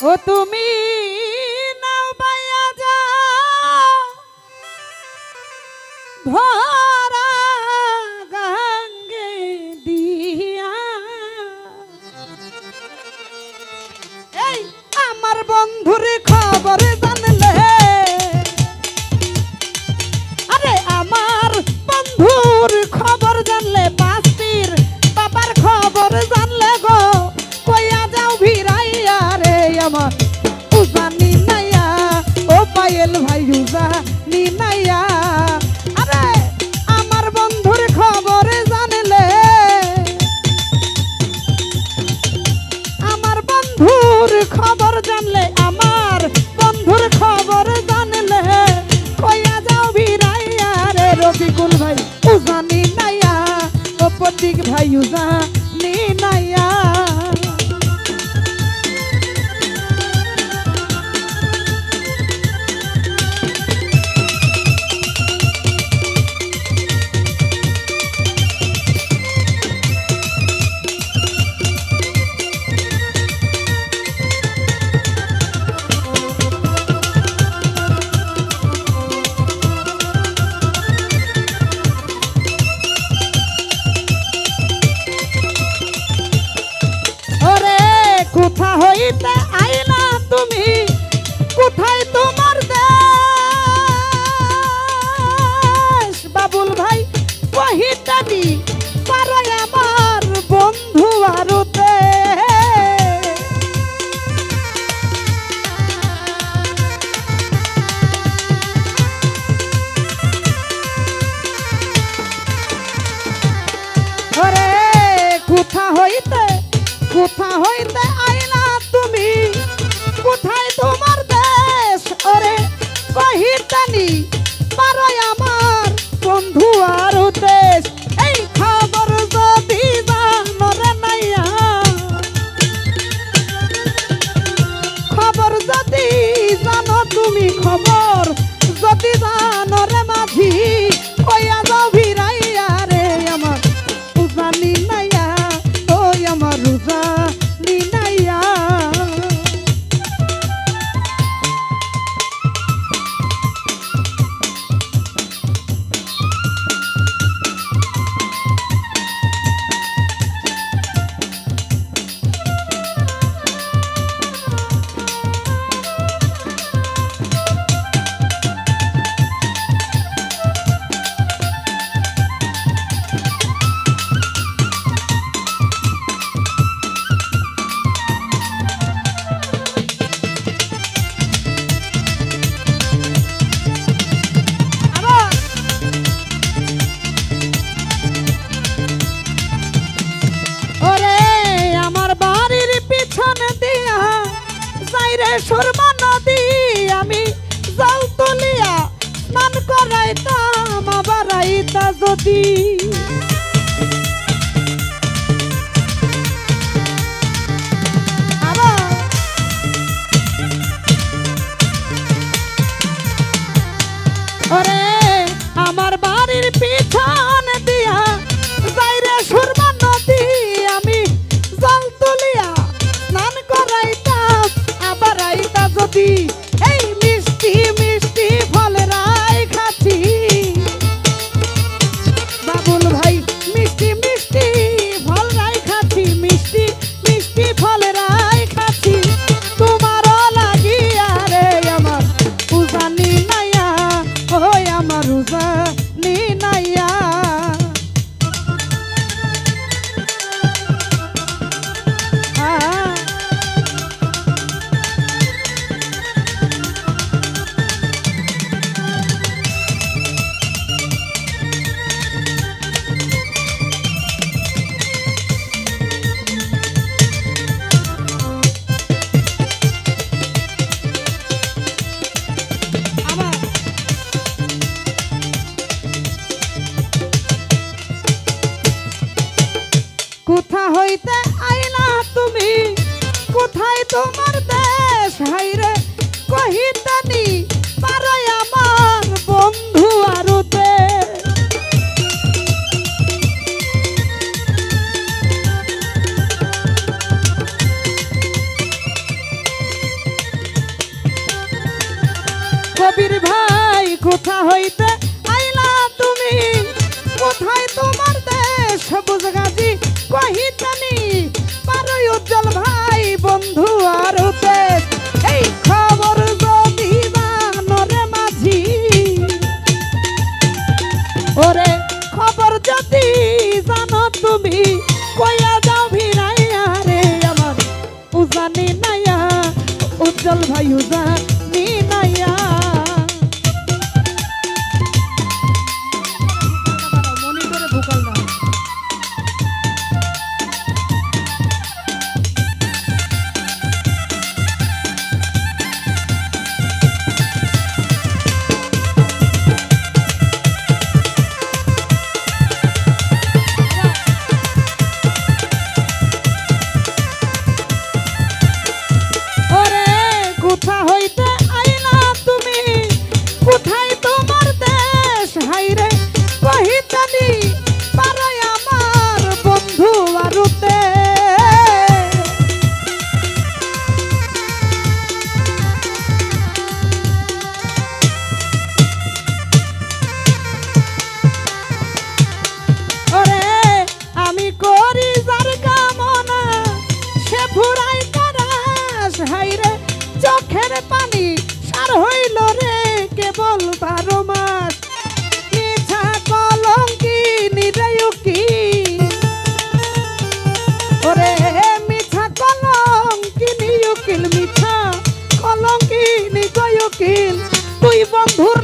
ও তুমি নাও বাইয়া যাও ভরা গঙ্গে দিয়া, এই আমার বন্ধুর খবর জানলে, আরে আমার বন্ধুর খবর জানলে, বাস্তির বাবার খবর জানলে গো, কইয়া যাও ভিড়াইয়া রে আমার উজানি নাইয়া, ও পায়েল ভাই উজানি নাইয়া। আরে আমার বন্ধুর খবর জানলে, আমার বন্ধুর খবর জানলে, আমার বন্ধুর খবর জানলে, কইয়া যাও ভিড়াইয়া রে রফিকুল ভাই উজানি নাইয়া, ও প্রতীক ভাই উজানি নাইয়া। কোথা হইতে আইলা তুমি, কোথায় তোমার দেশ, বাবুল ভাই কহিতানি পারো আমার বন্ধু আরতে। ওরে কোথা হইতে, কোথা হইতে আইলা তুমি, কোথায় তোমার দেশ, ওরে কহিতানি পারো আমার বন্ধু আর দেশ। এই খবর যদি জানো রে নাইয়া, খবর যদি জানো তুমি, খবর যদি জানো রে মাঝি, কইয়া যাও ভিড়াইয়া রে আমার উজানি নাইয়া, ওই আমার উজানি নাইয়া। সুরমা নদী আমি জল তুলিয়া স্নান করাইতাম, আবার আইতা যদি ওরে আমার বাড়ির পিছন দিয়া যাইরে সুরমা নদী আমি জল তুলিয়া স্নান করাইতাম, আবার আইতা যদি এই মিষ্টি মিষ্টি ফলেরাই খাচ্ছি, বাবুল ভাই মিষ্টি মিষ্টি ফলরাই খাচ্ছি, মিষ্টি মিষ্টি ফলেরাই খাচ্ছি, তোমারও লাগিয়া রে আমার উজানি নাইয়া, ওই আমার উজানি নাইয়া। কোথা হইতে আইলা তুমি, কোথায় তোমার দেশ, হাইরে কহিতানি পারো আমার বন্ধু আরতে। ওরে খবর যদি জানো তুমি কইয়া যাও ভিড়াইয়া রে আমার উজানি নাইয়া উজ্জ্বল ভাই উজানি নাইয়া মনিটরে ভোকাল না কোথা হইতে আইলা তুমি কোথায় তোমার দেশ হাইরে কহিতানি পারে আমার বন্ধু আরুতে ওরে আমি করি যার কামনা সে ফুরাই তারাস হাইরে চোখের পানি সার হইল রে কেবল 12 মাস মিছা কলঙ্কি নিরয়ুকি ওরে মিছা কলঙ্কি নিয়ুকিল মিছা কলঙ্কি নিগয়ুকিল তুই বন্ধুর